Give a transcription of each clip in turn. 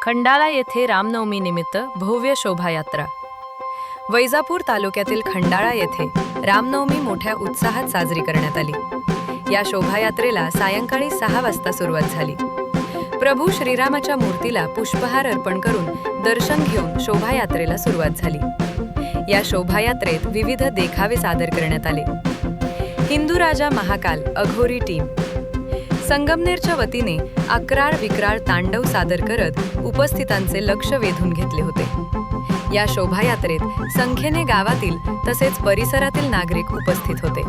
खंडाळा येथे रामनवमी निमित्त भव्य शोभायात्रा। वैजापूर तालुक्यातील खंडाळा येथे रामनवमी मोठ्या उत्साहात साजरी करण्यात आली। या शोभायात्रेला सायंकाळी 6 वाजता सुरुवात झाली। प्रभू श्रीरामाच्या मूर्तीला पुष्पहार अर्पण करून दर्शन घेऊन शोभायात्रेला सुरुवात झाली। या शोभायात्रेत विविध देखावे सादर करण्यात आले। हिंदू राजा महाकाल अघोरी टीम संगमनेरच्या वतीने अक्राळ विक्राळ तांडव सादर करत उपस्थितांचे लक्ष वेधून घेतले होते। या शोभायात्रेत संख्येने गावातील तसेच परिसरातील नागरिक उपस्थित होते।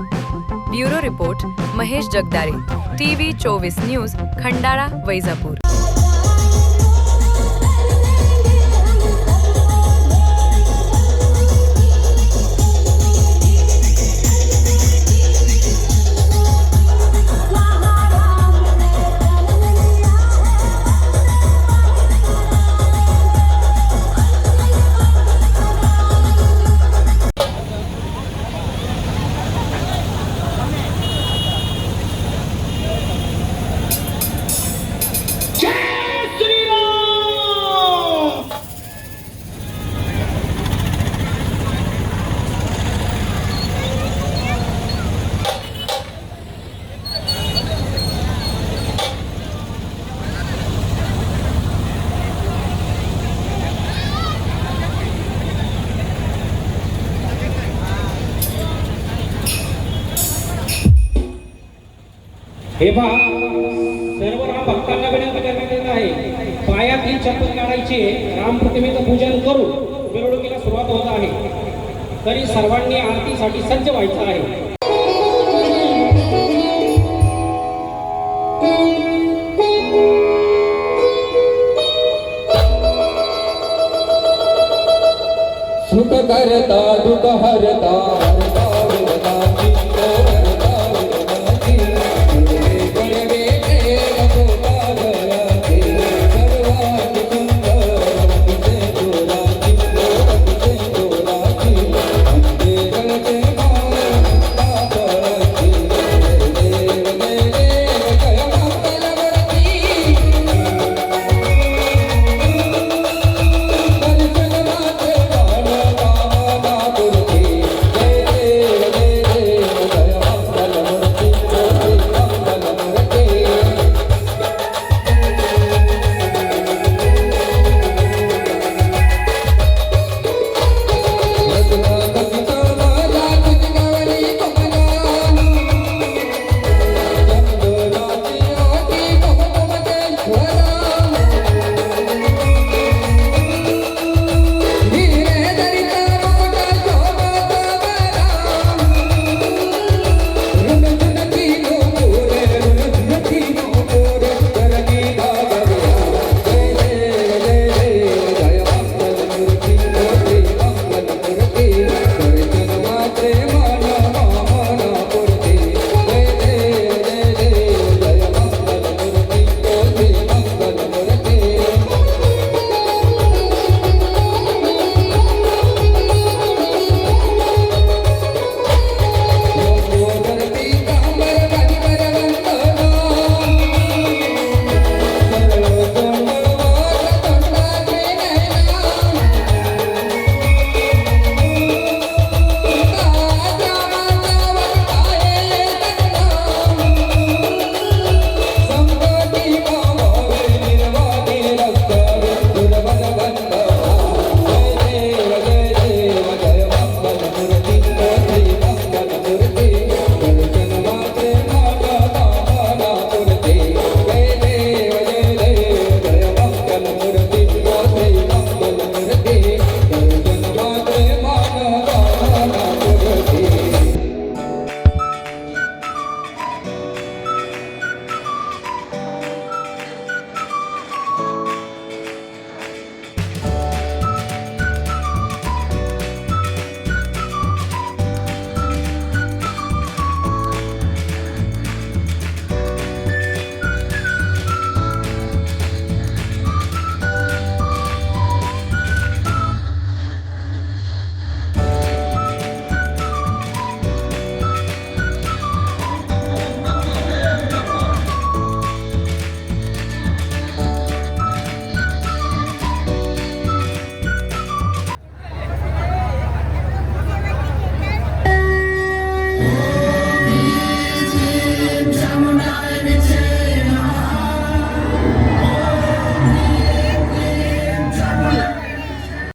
Bureau report Mahesh Jagdare, TV 24 news, Khandala, Vaijapur. हे पहा, सर्व राम भक्तांना विनंती करण्यात येत आहे, पायात ही चप्पल काढायची, राम प्रतिमेचं पूजन करून मिरवणुकीला सुरुवात होत आहे। तरी सर्वांनी आरतीसाठी सज्ज व्हायचं आहे। सुख करता दुःख हरता